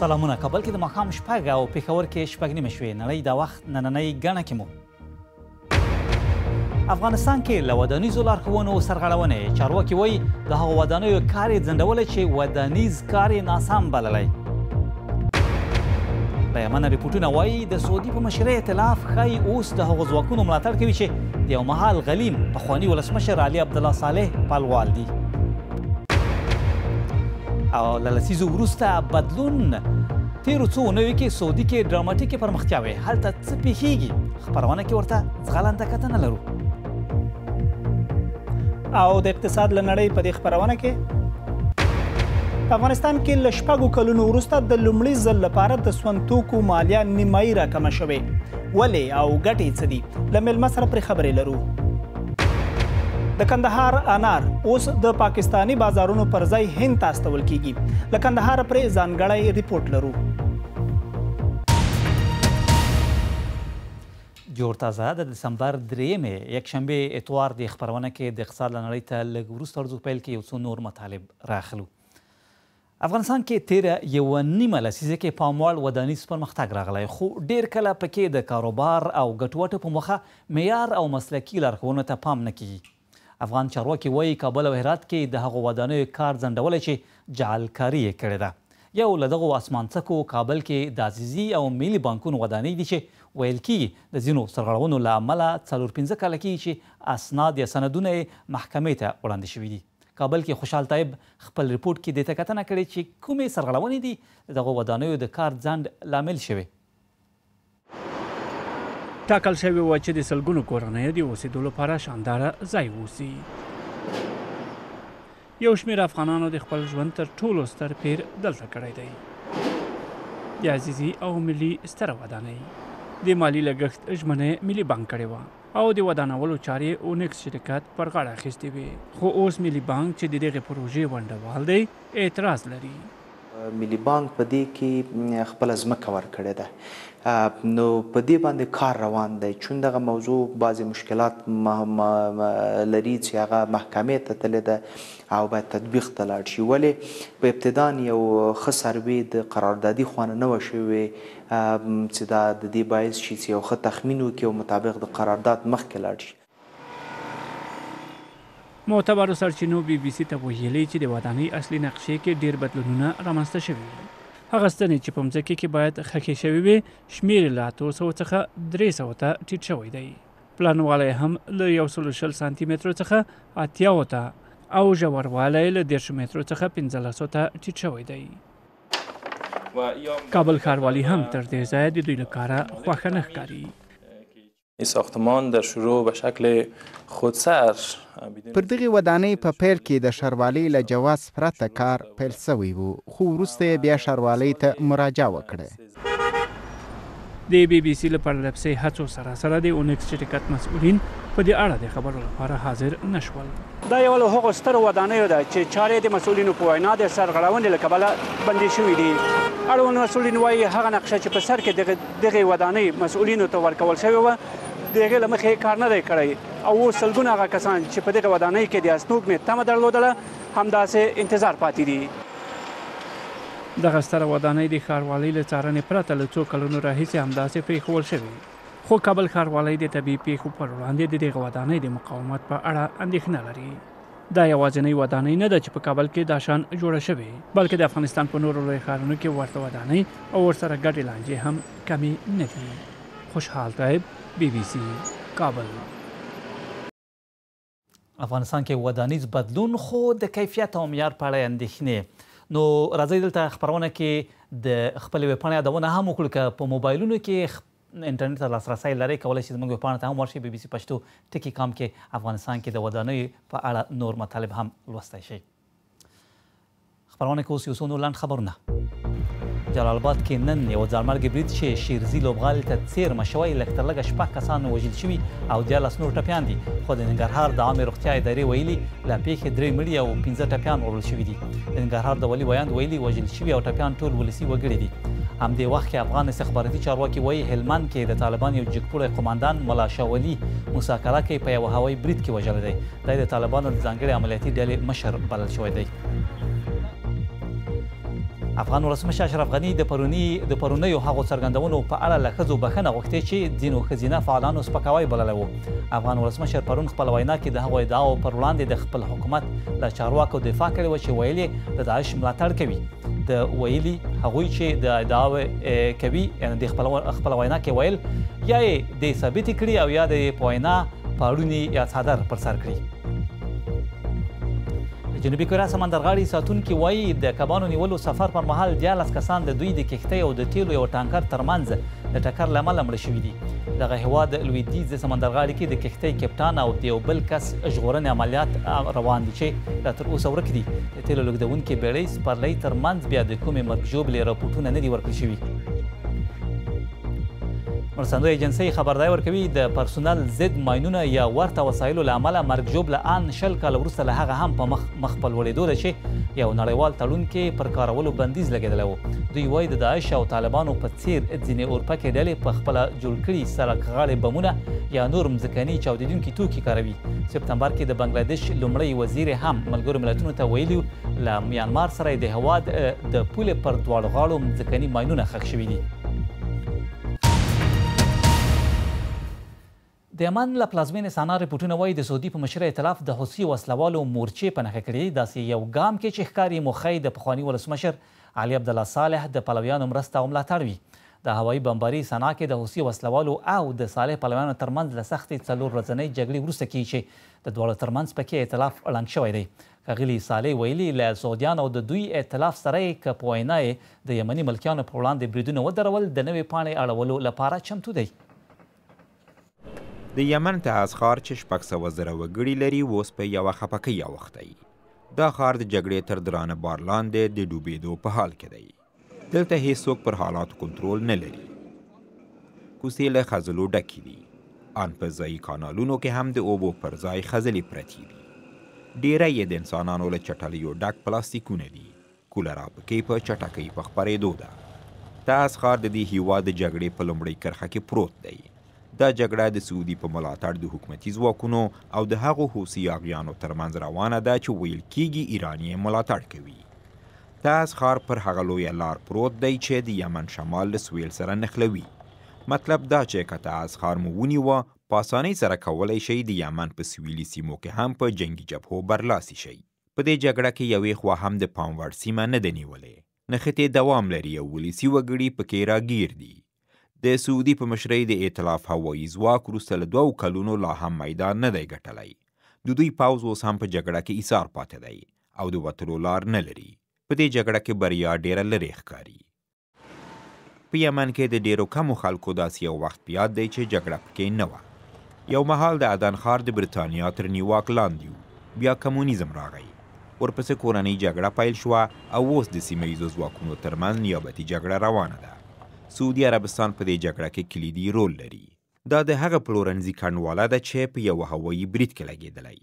سلامونه. کابل کې د ماښام شپږ او پېښور کې شپږ نیمې شوې. نړۍ دا وخت نننۍ ګڼه کې مو افغانستان کې له ودانیزو لارښوونو سرغړونې. چارواکي وایي د هغو ودانیو کار یې ځنډولی چې ودانیز کار یې ناسم بللی. له یمنه رپورټونه وایي د سعودي په مشرۍ اطلاف ښایي اوس د هغو ځواکونو ملاتړ کوي چې د یو مهال غلیم پخواني ولسمشر علي عبدالله صالح پالوال دي. او له لسیزو وروسته بدلون. تیرو څو اونیو کې سعودي کې ډراماتیکې پرمختیاوې. هلته څه پیښیږي؟ خپرونه کې ورته ځغلنده کتنه لرو. او د اقتصاد له نړۍ په دې خپرونه کې په افغانستان کې له شپږو کلونو وروسته د لومړي ځل لپاره د سون توکو مالیه نیمایي راکمه شوې. ولې او ګټې څه دي؟ له میلمه سره پرې خبرې لرو. د کندهار انار اوس د پاکستانی بازارونو پر ځای هند ته استول کیږي. له کندهار پرې ځانګړی ریپورټ لرو. جوړ تازه د دسمبر 3 یکشنبه اتوار د خپرونه کې د اقتصاد له نړۍ ته لږ وروسته ورځو پیل کې یو څو نور مطالب راخلو. افغانستان کې تیره یوه نیمه لسیزه کې پاموړ ودانیز پرمختګ راغلی، خو ډېر کله پکې د کاروبار او ګټوټو په موخه معیار او مسلکي لارښوونو ته پام نه کیږي. افغان چارواکي وایي کابل او هرات کې د هغو ودانیو کار ځنډولی چې جعلکاري یې کړې ده. یو له دغو اسمانڅکو کابل کې د عزیزي او ملي بانکونو ودانۍ دي چې ویل کیږي د ځینو سرغړونو له امله 4-5 کاله کېږي چې اسناد یا سندونه یې محکمې ته وړاندې شوي دي. کابل کې خوشحال طیب خپل ریپورټ کې دې ته کتنه کړې چې کومې سرغړونې دي د دغو ودانیو د کار ځنډ لامل شوې. ټاکل شوې وه چې د سلګونو کورنیو د اوسېدو لپاره شانداره ځای واوسي. یو شمېر افغانانو د خپل ژوند تر ټولو ستر پیر دلته کړی دی. د عزیزي او ملي ستره ودانۍ د مالي لګښت ژمنه ملي بانک کړې وه او د ودانولو چارې اونکس شرکت پر غاړه اخیستې وې. خو اوس ملي بانک چې د دغې پروژې ونډهوال دی اعتراض لري. ملي بانک په دې کې خپله ځمکه ورکړې ده، نو په دې باندې کار روان دی. چون دغه موضوع بعضې مشکلات لري چې هغه محکمې ته تللې ده او باید تطبیق ته لاړ شي. ولې په ابتدا یو ښه سروې د قراردادي خوا نه وه شوې چې دا د دې باعث شي چې یو ښه تخمین وکړي او مطابق د قرارداد مخکې لاړ شي. معتبرو سرچینو بي بي سي ته ویلي چې د ودانۍ اصلي نقشې کې ډېر بدلونونه رامنځته شوي. هغه ستنې چې په مځکې کې باید خښې شوي وي شمېر له 800 څخه 300 ته ټیټ شوی دی. پلانوالی هم له 120 سانتي مترو څخه 80 ته او ژوروالی له 10 مترو څخه 1500 ته ټیټ شوی دی. کابل ښاروالي هم تر دې ځایه د دوی له کاره خوښه نه ښکاري. این ساختمان در شروع به شکل خودسر پر دغې ودانۍ په پیل کې د ښاروالۍ له جواز پرته کار پیل شوی و، خو وروسته یې بیا ښاروالۍ ته مراجعه وکړه. د بي بي سي له پرلپسې هڅو سره سره د اونکس شرکت مسؤلین په دې اړه د خبرو لپاره حاضر نه شول. دا یو له هغو سترو ودانیو ده چې چارې د مسؤلینو په وینا د سرغړونې له کبله بندي شوي دي. اړوند مسؤلین وایي هغه نقشه چې په سر کې دغې ودانۍ مسؤلینو ته ورکول شوې وه د هغې له مخې کار نه دی کړی او اوس سلګونه هغه کسان چې په دغه ودانۍ کې د استوګنې تمه درلودله همداسې انتظار پاتې دي. دغه ستره ودانۍ د ښاروالۍ له څارنې پرته له څو کلونو راهیسې همداسې پرېښول شوې، خو کابل ښاروالۍ د طبیعي پیښو پر وړاندې د دغه ودانۍ د مقاومت په اړه اندېښنه لري. دا یوازینۍ ودانۍ نه ده چې په کابل کې دا شان جوړه شوې، بلکې د افغانستان په نورو لویو ښارونو کې ورته ودانۍ او ورسره ګډې لانجې هم کمې نه دي. خوشحال طیب، بي بي سي، کابل. افغانستان کې ودانیز بدلون خو د کیفیت او معیار په اړه اندېښنې. نو راځئ دلته خپرونه کې د خپلې ویبپاڼې یادونه هم وکړو که په موبایلونو کې انټرنیټ ته لاسرسی لرئ کولی شئ زموږ ویبپاڼې ته هم ورشئ. بي بي سي پښتو ټکي کام کې افغانستان کې د ودانیو په اړه نور مطالب هم لوستی شئ. خپرونه کې اوس یو څو نور لنډ خبرونه. جلال آباد کې نن یو ځانمرګي برید چې شیرزي لوبغالي ته څیرمه شوی لږ تر لږه 6 کسان وژل شوي او 14 نور ټپیان دي، خو د ننګرهار د عامې روغتیا ادارې ویلي له پیښې 3 مړي او 15 ټپیان وژل شوي دي. د ننګرهار د ولي ویاند ویلي وژل شوي او ټپیان ټول ولسي وګړي دي. همدې وخت کې افغان استخباراتي چارواکي وایي هلمند کې د طالبان یو جګپوړی قماندان ملا شاه ولي موسی کلکي په یوه هوایي برید کې وژلی دی. دی د طالبانو د ځانګړې عملیاتي ډلې مشر بلل شوی دی. افغان ولسمشر اشرف غني د پرونیو هغو څرګندونو په اړه له ښځو بښنه غوښتې چې ځینو ښځینه فعالانو سپکاوی بللی و. افغان ولسمشر پرون خپل وینا کې د هغو ادعاو پر وړاندې د خپل حکومت له چارواکو دفاع کړې وه چې ویل یې د داعش ملاتړ کوي. د ویلي هغوی چې د ادعاوې کوي یعنې د خپل وینا کې ویل یا یې د ثابتې کړي او یا د په وینا پاړوني یا څادر پر سر کړي. جنوبي کوریا سمندرغاړي ساتونکي وایي د کبانو نیولو سفر پر مهال 14 کسان د دوی د کښتۍ او د تیلو یو ټانکر ترمنځ د ټکر له امله مړه شوي دي. دغه هېواد لویدیځ سمندرغاړي کې د کښتۍ کپټان او د یو بل کس ژغورنې عملیات روان دي چې لا تر اوسه ورک دي. د تیلو لېږدونکې بېړۍ سپرلۍ ترمنځ بیا د کومې مرګ ژوبلې راپورټونه نه دي ورکړل شوي. مرستندویه ایجنسۍ خبرداری ورکوي د پرسونل ضد ماینونه یا ورته وسایلو له امله مرګ ژوبله ان 20 کاله وروسته له هغه هم په مخ په لوړېدو ده چې یو نړیوال تړون کې پر کارولو بندیز لګېدلی و. دوی وایي د داعش او طالبانو په څیر ځینې اورپکې ډلې په خپله جوړ کړي سړک غاړې بمونه یا نور مځکني چاودېدونکي توکي کاروي. سپتمبر کې د بنګلادیش لومړی وزیر هم ملګرو ملتونو ته ویلي له میانمار سره د هېواد د پولې پر دواړو غاړو مځکني ماینونه ښخ شوي دي. د یمن له پلازمینې سانا رپورټونه وایي د سعودي په مشره ائتلاف د حوثي وسلوالو مورچې په نښه کړي داسې یو ګام کې چې ښکاري موخی د پخواني ولسمشر علي عبدالله صالح د پلویانو مرسته او ملاتړ وي. د هوایي بمباري سانا کې د حوثي وسلوالو او د صالح پلویانو ترمنځ له سختې 4 ورځنۍ جګړې وروسته کیږي چې د دواړو ترمنځ پکې ائتلاف ړنګ شوی دی. ښاغلي صالح ویلي له سعودیانو او د دوی ائتلاف سره یې که په وینا یې د یمني ملکیانو پر وړاندې بریدونه ودرول د نوې پاڼې اړولو لپاره چمتو دی. د یمن تعز ښار چې 600,000 وګړي لري اوس په یوه خپکۍ اوښتی. دا ښار د جګړې تر درانه بار لاندې د ډوبېدو په حال کې دی. دلته هیڅوک پر حالاتو کنټرول نه لري. کوڅې له خځلو ډکې دي. ان په ځایي کانالونو کې هم د اوبو پر ځای خځلې پرتې دي. ډیری یې د انسانانو له چټلیو ډک پلاستیکونه دي. کولرا پکې په چټکۍ په خپرېدو ده. تعز ښار د دې هېواد د جګړې په لومړۍ کرښه کې پروت دی. دا جګړه د سعودي په ملاتړ د حکومتي ځواکونو او د هغو حوثي اغیانو ترمنځ روانه ده چې ویل کېږي ایران یې ملاتړ کوي. تعز ښار پر هغه لویه لار پروت دی چې د یمن شمال له سویل سره نښلوي. مطلب دا چې که تعز ښار مو ونیوه په اسانۍ سره کولی شئ د یمن په سویلي سیمو کې هم په جنګي جبهو برلاسي شئ. په دې جګړه کې یوې خوا هم د پام وړ سیمه نه ده نیولې. نښتې دوام لري او ولسي وګړي پکې راګیر دي. د سعودي په مشرۍ د ائتلاف هوایي ځواک وروسته له 2 کلونو لا هم میدان نه دی ګټلی. د دوی پوځ اوس هم په جګړه کې ایثار پاتې دی او د وتلو لار نه لري. په دې جګړه کې بریا ډیره لرې ښکاري. په یمن کې د ډیرو کمو خلکو داسې یو وخت په یاد دی چې جګړه پکې نه وه. یو مهال د عدن ښار د برټانیا تر نیواک لاندې و. بیا کمونیزم راغی. ورپسې کورنۍ جګړه پیل شوه او اوس د سیمه ییزو ځواکونو ترمنځ نیابتي جګړه روانه ده. سعودي عربستان په دې جګړه کې کلیدي رول لري. دا د هغه پلورنځي کنډواله ده چې په یوه هوایي برید کې لګېدلی.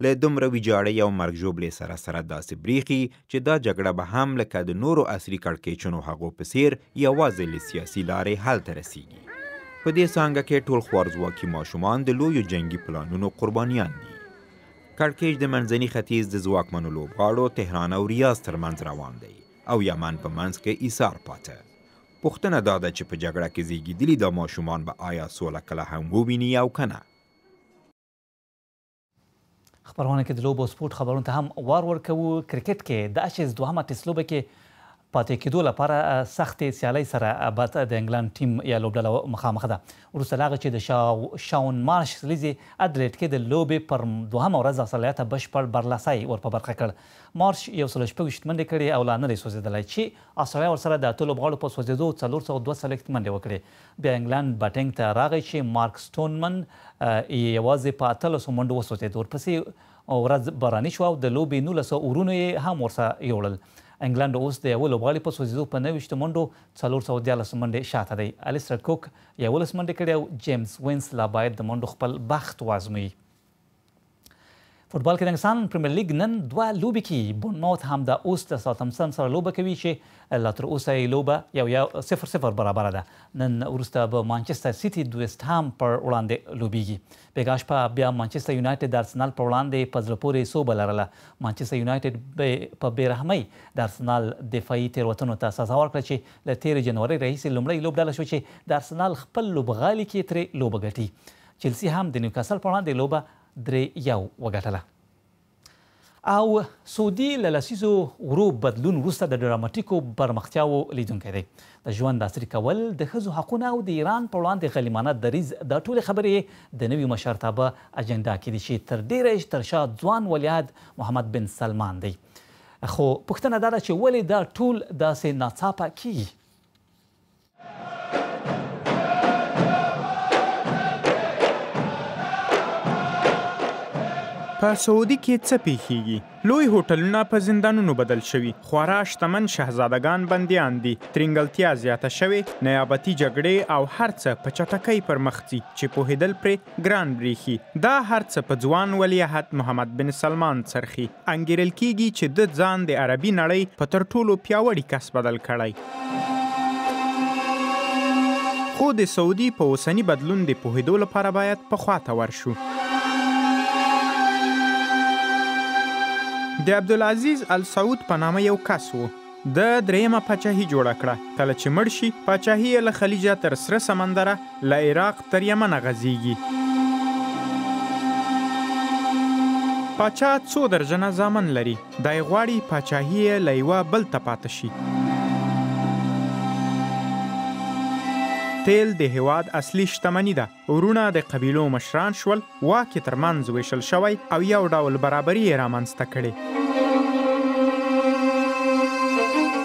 له دومره ویجاړۍ او مرګ ژوبلې سره داسې بریښي چې دا جګړه به هم لکه د نورو عصري کړکېچونو هغو په څیر یوازې له سیاسي لارې حل ته رسیږي. په دې څانګه کې ټول خوارځواکي ماشومان د لویو جنګي پلانونو قربانیان دي. کړکېچ د منځني ختیځ د ځواکمنو لوبغاړو تهران او ریاض ترمنځ روان دی او یمن په منځ کې ایثار پاته. پوښتنه دا ده چې په جګړه کې زیږېدلي دا ماشومان به آیا سوله کله هم وویني او که نه؟ خبرونه کې د لوبو سپورټ خبرونو ته هم وار ورکوو. کرکټ کې د اشیز 2مه ټیسټ لوبه کې پاتې کېدو لپاره سختې سیالۍ سره بعد د انګلند ټیم یا لوبډله مخامخ ده. وروسته له هغه چې د شاون مارش سلیزي اډلیډ کې د لوبې پر 2مه ورځ اصلیت بشپړ برلاسۍ ور په برخه کړ. مارش 126 منډې کړې او لا نه دی سوځېدلی چې استرالیا ورسره د 8 لوبغاړو په سوځېدو 442 منډې وکړې. بیا انګلند بیټینګ ته راغی چې مارک سټونمن یوازې په 18 منډو وسوځېد. ورپسې ورځ باراني شوه او د لوبې 19 اورونه یې هم ورسره یوړل. انګلند اوس د یو لوبغاړي په سوځېدو په 29 منډو 414 منډې شاته دی. الیسټر کوک 11 منډې کړې او جیمز وینس لا باید د منډو خپل بخت وازموي. فوټبال کې د انګلستان پریمیر لیګ نن 2 لوبې کوي. بورنموث هم د اوس د ساوثهمپټن سره لوبه کوي چې لا تر اوسه یې لوبه یو 0-0 برابره ده. نن وروسته به مانچستر سیټي د ویسټ هام پر وړاندې لوبیږي. بیګا شپه بیا مانچستر یونایټډ د ارسنال پر وړاندې په زړه پورې سوبه لرله. مانچستر یونایټډ په بېرحمۍ د ارسنال دفاعي تېروتنو ته سزا ورکړه چې له 13 جنورۍ راهیسې لومړی لوبډله شو چې د ارسنال خپل لوبغالي کې ترې لوبه ګټي. چلسي هم د نیوکاسل پر وړاندې لوبه 3-1 وګټله. او سعودي له لسیزو غروب بدلون وروسته د ډراماتیکو پرمختیاوو لیدونکی دی. د ژوند عصري کول، د ښځو حقونه او د ایران پر وړاندې غلیمانه دریځ، دا ټولې خبرې د نوي مشرتابه اجنډا کې دي چې تر ډیره تر شا ځوان ولیعهد محمد بن سلمان دی. خو پوښتنه دا ده چې ولې دا ټول داسې ناڅاپه کیږي؟ په سعودي کې څه پیښیږي؟ لوی هوټلونه په زندانونو بدل شوي، خورا شتمن شهزادګان بندیان دي، ترینګلتیا زیاته شوې، نیابتي جګړې او هر څه په چټکۍ پر مخ ځي چې پوهېدل پرې ګران بریښي. دا هر څه په ځوان ولیعهد محمد بن سلمان څرخي. انګیرل کیږي چې د ځان د عربي نړۍ په تر ټولو پیاوړي کس بدل کړی. خو د سعودي په اوسني بدلون د پوهېدو لپاره باید پخوا ته ورشو. د عبدالعزیز السعود په نامه یو کس و. د درېیمه پاچاهي جوړه کړه. کله چې مړ شي پاچاهي یې له خلیجه تر سره سمندره، له عراق تر یمنه غځېږي. پاچا څو درجنه زامن لري. دی غواړي پاچاهي یې له یوه بل ته پاته شي. تیل د هیواد اصلي شتمني ده. ورونه د قبیلو مشران شول، واک یې ترمنځ ویشل شوی او یو ډول برابري یې رامنځته کړې.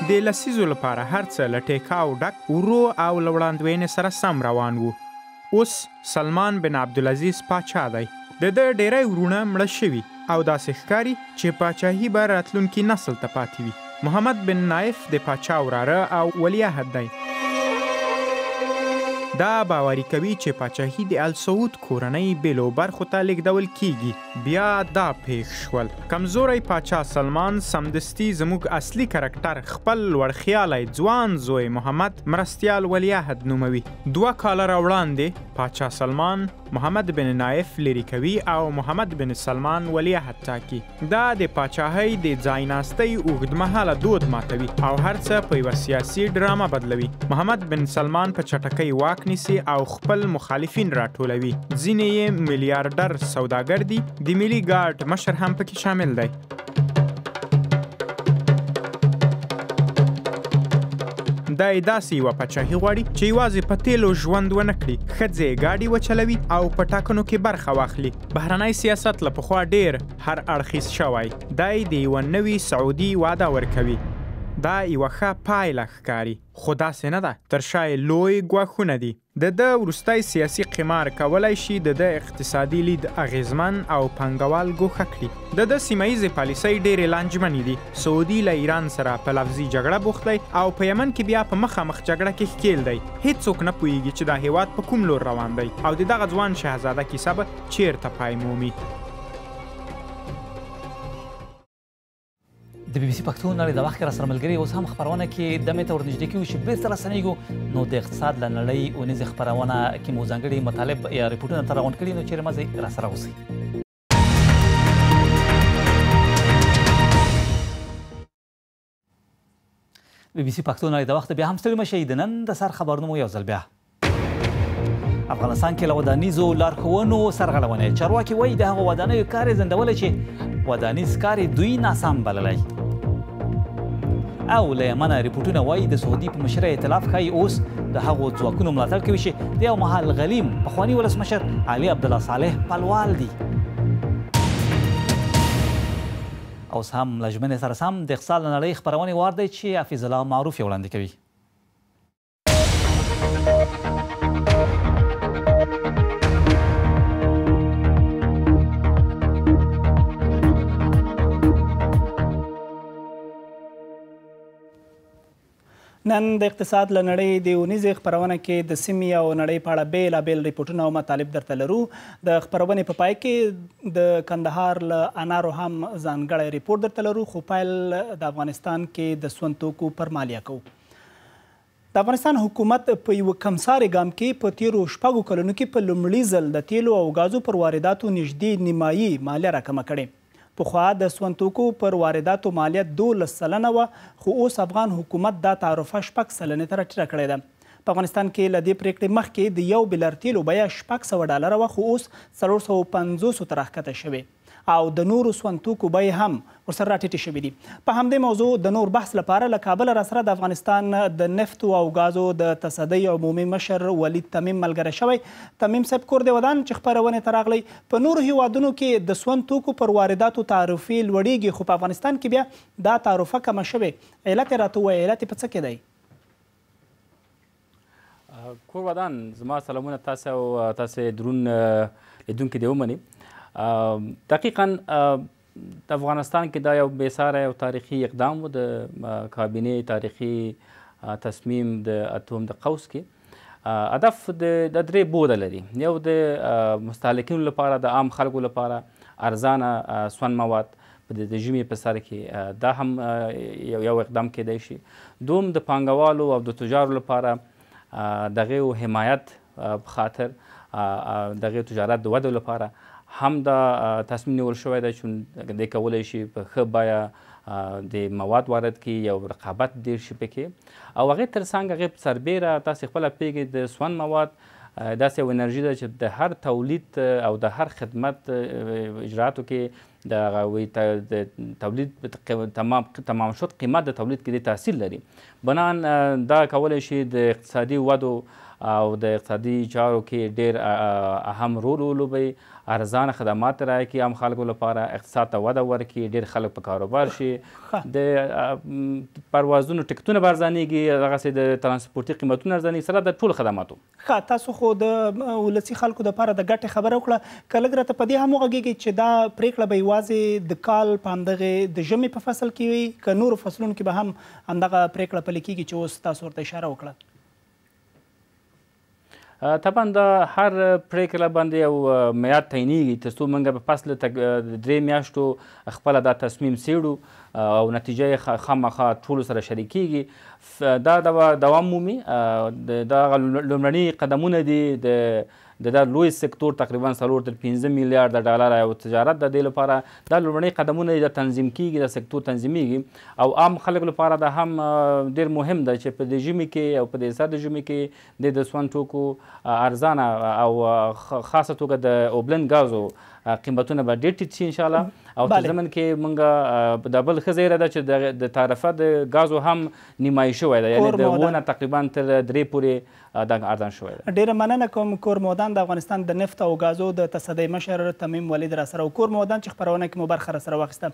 د لسیزو لپاره هر څه له ټیکاو ډک، ورو او له وړاندوینې سره سم روان وو. اوس سلمان بن عبدالعزیز پاچا دی. د ده ډیری ورونه مړه شوي او داسې ښکاري چې پاچاهي به راتلونکي نسل ته پاتې وي. محمد بن نایف د پاچا وراره او ولیعهد دی. دا باوري کوي چې پاچاهي د السعود کورنۍ بیلو برخو ته لیږدول کیږي. بیا دا پیښ شول. کمزوری پاچا سلمان سمدستي زموږ اصلي کرکټر خپل لوړخیالی ځوان زوی محمد مرستیال ولیعهد نوموي. 2 کاله راوړاندې پاچا سلمان محمد بن نایف لرې کوي او محمد بن سلمان ولیعهد ټاکي. دا د پاچاهۍ د ځایناستۍ اوږدمهاله دود ماتوي او هر څه په یوه سیاسي ډرامه بدلوي. محمد بن سلمان په چټکۍ واک نیسي او خپل مخالفین راټولوي. ځینې یې میلیارډر سوداګر دي. د ملي ګارډ مشر هم پکې شامل دی. دا یې داسې یوه پاچاهي غواړي چې یوازې په تیلو ژوند ونه کړي، ښځې ګاډي وچلوي او په ټاکنو کې برخه واخلي. بهرنی سیاست له پخوا ډیر هر اړخیز شوی. دا یې د یوه نوي سعودي وعده ورکوي. دا یوه ښه پایله ښکاري، خو داسې نه ده. تر شا یې لوی ګواښونه دي. د ده وروستی سیاسي قمار کولی شي د ده اقتصادي لید اغیزمن او پانګوال ګوښه کړي. د ده سیمه ییزې پالیسۍ ډېرې لانجمنې دي. سعودي له ایران سره په لفظي جګړه بوخت دی او په یمن کې بیا په مخامخ جګړه کې ښکیل دی. هیڅوک نه پوهیږي چې دا هیواد په کوم لور روان دی او د دغه ځوان شهزاده کیسه به چیرته پای مومي. د بي بي سي پښتو نړۍ د وخت را سره ملګري اوس هم خبرونه کې دمې ته ورنږدې کیږو چې بیرته راستنیږو. نو د اقتصاد له نړۍ اونیزې خبرونه کې مو ځانګړي مطالب یا ریپورټونه ته راغونډ کړي. نو چیرې مزې را سره اوسئ. بي بي سي پښتو نړۍ د وخت بیا هم ستړي مشئ. د نن د سر خبرونه مو یو ځل بیا. افغانستان کې له ودانیزو لارښوونو سرغړونې. چارواکي وایي د هغو ودانیو کار یې ځنډولی چې ودانیز کار یې دوی ناسم بللی. او له یمنه ریپورټونه وایي د سعودي په مشره ائتلاف ښایي اوس د هغو ځواکونو ملاتړ کوي چې د یو مهال غلیم پخواني ولسمشر علي عبدالله صالح پلوال دي. اوس هم له ژمنې سره سم د اقتصاد له نړۍ خپرونې وار دی چې حفیظ الله معروف یې وړاندې کوي. نن د اقتصاد له نړۍ د اونیزې خپرونه کې د سیمې او نړۍ په اړه بېلابېل ریپورټونه او مطالب درته لرو. د خپرونې په پای کې د کندهار له انارو هم ځانګړی ریپورټ درته لرو، خو پیل د افغانستان کې د سون توکو پر مالیه کوو. د افغانستان حکومت په یو کمسارې ګام کې په تیرو 6 کلونو کې په لومړي ځل د تیلو او غازو پر وارداتو نږدې نیمایي مالیه راکمه کړې. پخوا د سون توکو پر وارداتو مالیه 12% وه، خو اوس افغان حکومت دا تعرفه 6% ته راټیټه کړې ده. په افغانستان کې له دې پرېکړې مخکې د 1 بلر تیلو بیه $600 وه، خو اوس 450 ته راښکته شوې او د نورو سون توکو بیې هم ورسره راټیټې شوي دي. په همدې موضوع د نور بحث لپاره له کابله راسره د افغانستان د نفتو او غازو د تصدۍ عمومي مشر ولید تمیم ملګری شوی. تمیم صاحب کور دې ودان چې خپرونې ته راغلی. په نورو هیوادونو کې د سون توکو پر وارداتو تعرفې لوړیږي، خو په افغانستان کې بیا دا تعرفه کمه شوې. علت یې راته ووایه، علت یې په څه کې دی؟ کور ودان، زما سلامونه تاسو او تاسې درون لیدونکي دې ومني. دقیقا د افغانستان کې دا یو بېساری او تاریخي اقدام و د کابینې تاریخي تصمیم د اتوم د قوس کې. هدف د درې بوده لري. یو د مستهلکینو لپاره، د عام خلکو لپاره ارزانه سون مواد د ژمي په سر کې، دا هم یو اقدام کیدای شي. دوم د پانګوالو او د تجارو لپاره دغه حمایت په خاطر دغه تجارت د ودې لپاره هم دا تصمیم نیول شوی دی چې دی کولی شي په ښه بیه د مواد وارد کړي، یو رقابت ډېر شي پکې. او هغې تر څنګ هغې په سربیره تاسې خپله پوهېږئ د سون مواد داسې یو انرژي ده چې د هر تولید او د هر خدمت اجراتو کې د تولید تمام شد قیمت د تولید کې د تاثیر لري. بنان دا کولی شي د اقتصادي ودو او د اقتصادي چارو کې ډېر اهم رول ولوبوي. ارزانه خدمات راکړي عام خلکو لپاره، اقتصاد ته وده ورکړي، ډېر خلک په کاروبار شي، د پروازونو ټکټونه به ارزانېږي، دغسې د ترانسپورټي قیمتونه ارزانېږي، سره د ټولو خدماتو. ښه، تاسو خو د ولسي خلکو دپاره د ګټې خبره وکړه. که لږ راته په دې هم وغږېږئ چې دا پرېکړه به یوازې د کال په همدغې د ژمي په فصل کې وي، که نورو فصلونو کې به هم همدغه پرېکړه پلي کېږي چې اوس تاسو ورته اشاره وکړه؟ طبعا د هر پرېکړه باندې یو میعاد تعینېږي تر څو موږ په فصل د 3 میاشتو خپله دا تصمیم څېړو او نتیجه یې خامخا ټولو سره شریکېږي. دا دوام مومي. دا لومړني قدمونه دي د دا لوی سکتور تقریبا 4.5 میلیارډ ډالر او تجارت د دې لپاره دا لومړني قدمونه د تنظیم کېږي، د سکتور تنظیمیږي. او عام خلکو لپاره دا هم ډېر مهم ده چې په دې ژمي کې او په دې سر د ژمي کې د سون توکو ارزانه او خاصه توګه د اوبلن غازو قیمتونه به ډېر ټیټ شي انشاءالله. او په ضمن کې موږ دا بل ښه زیری ده چې د تعرفه د غازو هم نیمایي شوی ده، یعنې د 1 تقریبا تر 3 پورې دا ارزان شوی ده. ډېره مننه کوم کور مودان، د افغانستان د نفت او غازو د تصدۍ مشر تمیم ولید را سره. کور مودان چې خپرونه کې مو برخه را سره واخیسته.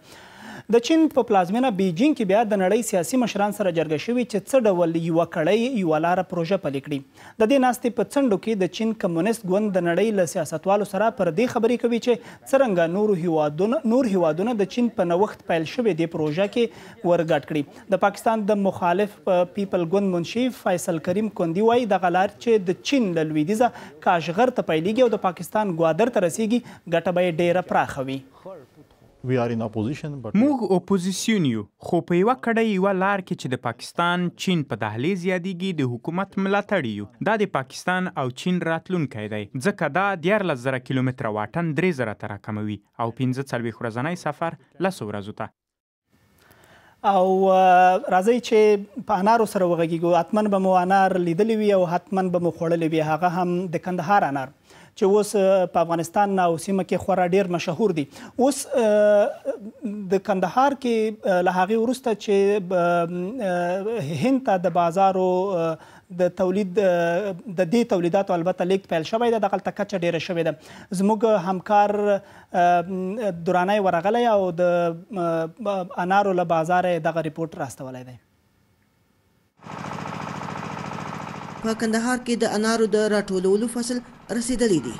د چین په پلازمینه بیجینګ کې بیا د نړۍ سیاسي مشران سره جرګه شوي چې څه ډول یوه کړۍ یوه لاره پروژه پلي کړي. د دې ناستې په څنډو کې د چین کمونیست ګوند د نړۍ له سیاستوالو سره پر دې خبرې کوي چې څرنګه نور هیوادونه د چین په نوښت پیل شوې دې پروژه کې ورګډ کړي. د پاکستان د مخالف پیپل ګوند منشي فیصل کریم کوندي وایي دغه لار چې د چین له لویدیځه کاشغر ته پیلېږي او د پاکستان ګوادر ته رسیږي، ګټه به یې ډېره پراخه وي. موږ اپوزیسیون یو، خو په یوه کړۍ یوه لار کې چې د پاکستان چین په دهلیز یادیږي د حکومت ملاتړ یو. دا د پاکستان او چین راتلونکی دی، ځکه دا 14,000 کیلومتره واټن 3,000 ته راکموي او 45 ورځنی سفر 10 ورځو ته. او راځئ چې په انارو سره وغږیږو. حتما به مو انار لیدلی وي او حتما به مو خوړلی وي، هغه هم د کندهار انار چې اوس په افغانستان او سیمه کې خورا ډېر مشهور دي. اوس د کندهار کې له هغې وروسته چې هند ته د بازارو د تولید د دې تولیداتو البته لیږد پیل شوی ده، دغلته کچه ډېره شوې ده. زموږ همکار درانی ورغلی او د انارو له بازاره دغه ریپورټ راستولی دی. په کندهار کې د انارو د راټولولو فصل رسیدلی دی.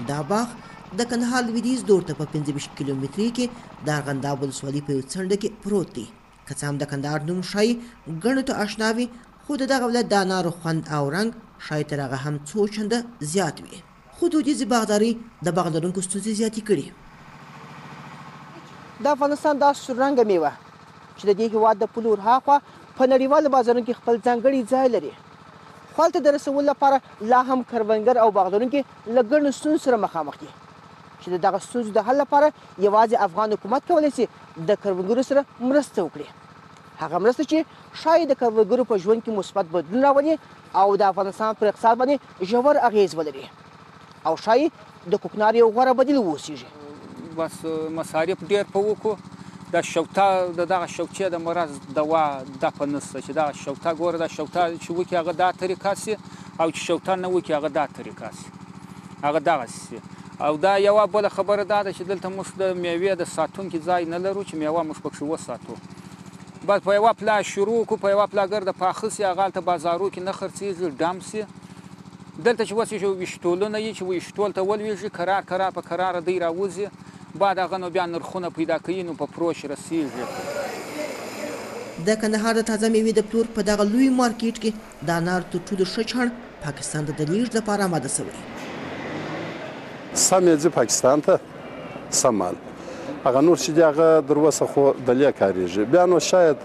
دا باغ د کندهار لویدیځ دور ته په 25 کیلومتري کې د ارغنداب ولسوالۍ په یو څنډه کې پروت دی. که څه هم د کندهار نوم ښایي ګڼو ته اشنا وي خو د دغه ولایت د انارو خوند او رنګ ښایي تر هغه هم څو چنده زیات وي خو دودیزې باغداري د باغ لرونکو ستونزې زیاتې کړي د افغانستان دا سور رنګه میوه چې د دې هېواد د پولو ورهاخوا په نړیوالو بازارونو کې خپل ځانګړی ځای لري خو هلته د رسولو لپاره لا هم کروندګر او باغ لرونکي له ګڼو ستونزو سره مخامخ دي چې د دغه ستونزو د حل لپاره یوازې افغان حکومت کولی شي د کروندګرو سره مرسته وکړي هغه مرسته چې ښایي د کروندګرو په ژوند کې مثبت بدلون راولي او د افغانستان پر اقتصاد باندې ژور اغیز ولري او ښایي د کوکنار یو غوره بدیل واوسیږي بس مصارف ډېر په وکړو د شوکتا د دغه شوکچې د مرض دوا دپه نشته چې دغه شوکتا ګوره دا شوکتا چې وکړي هغه دا طریقه سي او چې شوکتا نه وکړي هغه دا طریقه سي هغه دغسې سي او دا یوه بله خبره دا ده چې دلته موږ د میوې د ساتونکي ځای نه لرو چې میوه موږ پکښې وساتو بس په یوه پلا شروع کړو په یوه پلا ګرده پاخه سي هغه هلته بازارو کې نه خرڅېږي ډم سي دلته چې اوس ویشتولونه یي چې ویشتول ته ولوېږي کرار په کراره دی راوځي بعد هغه نو بیا نرخونه پیدا کوي نو په فروش رسیږي د کندهار د تازه میوې د پلور په دغه لوی مارکیټ کې د انار تر ټولو ښه چاڼ پاکستان ته د لیږد لپاره آماده شوی سم یې ځي پاکستان ته سم مال هغه نور چې دی هغه در اوسه خو دلې کارېږي بیا نو شاید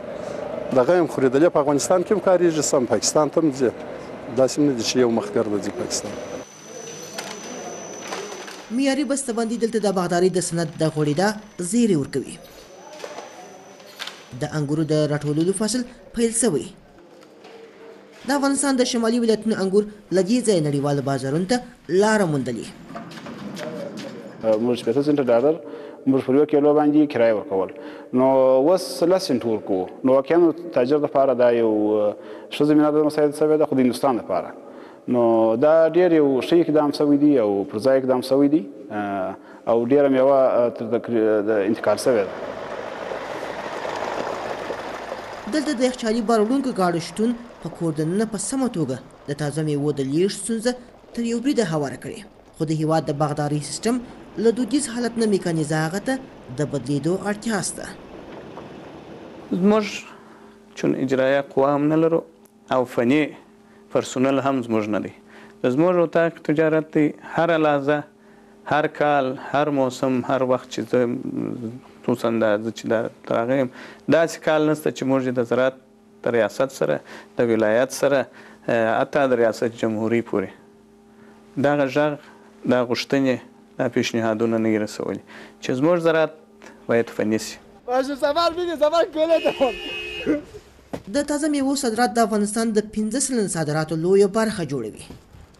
دغه هم خوري دلې په افغانستان کې هم کارېږي سم پاکستان ته هم ځي داسې نه دي چې یو مخکر د ځي پاکستان معیاري بستهبندي دلته د باغدارۍ د صنعت د غوړېدا زیری ورکوي د انګورو د راټولولو فصل پیل شوی د افغانستان د شمالي ولایتونو انګور له دې ځایه نړیوالو بازارونو ته لاره موندلې موږ $50 سنټه موږ پر یو کیلو باندې کرایه ورکول نو اوس 10 سنټ ورکوو نو واقعا تاجر دپاره دا یو ښه زمینه ده مساعد شوې ده خو د هندوستان لپاره نو دا ډېر یو ښه اقدام شوی دی او پر ځای اقدام شوی دی او ډېره میوه د انتقال شوې ده دلته د یخچالي بار وړونکو ګاډو شتون په کور دننه په سمه توګه د تازه میوو د لیږد ستونزه تر یو بریده هواره کړې خو د هېواد د باغدارۍ سیسټم له دودیز حالت نه میکانیزه هغه ته د بدلیدو اړتیا شته زموږ چون اجرایه قوه هم نه لرو او فني پرسونل هم زموږ نه دی د زموږ اتاق تجارت دی هر لحظه هر کال هر موسم هر وخت چې خصوصا چې دا تر هغه یم داسې کال نشته چې موږ د زراعت د ریاست سره د ولایت سره حتی د ریاست جمهوري پورې دغه غږ دا غوښتنې دا پیشنهادونه نه یې رسولي چې زموږ زراعت باید فني سي د تازه میوو صادرات د افغانستان د 15 سلنه صادراتو لویه برخه جوړوي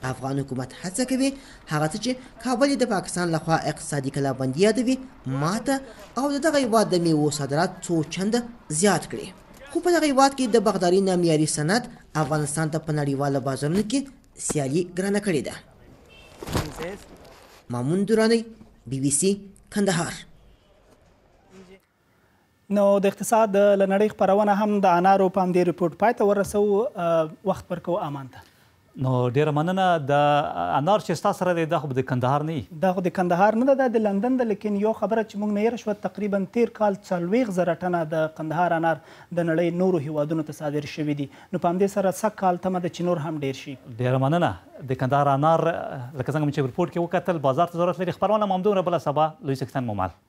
افغان حکومت هڅه کوي هغه څه چې کابل د پاکستان لخوا اقتصادي کلابندي یادوي ماته او د دغه هېواد د میوو صادرات څو چنده زیات کړي خو په دغه هېواد کې د باغدارۍ نامعیاري صنعت افغانستان ته په نړیواله بازارونو کې سیالي ګرانه کړې ده مامون درانی BBC کندهار نو د اقتصاد له نړۍ خپرونه هم د انارو په همدې رپورټ پای ته ورسوو وخت ورکوو امان ته نو ډیره مننه د انار چې ستا سره دی دا خو د کندهار نه وي دا خو د کندهار نه ده دا د لندن ده لیکن یو خبره چې موږ نه هېره شوه تقریبا تیر کال 40,000 ټنه د کندهار انار د نړۍ نورو هیوادونو ته صادر شوي دي نو په همدې سره سږ کال تمه ده چې نور هم ډیر شي ډیره مننه د کندهار انار لکه څنګه مې چې رپورټ کې وکتل بازار ته ضرورت لري خپرونه همدومره بله سبا لوی سکتن مو مال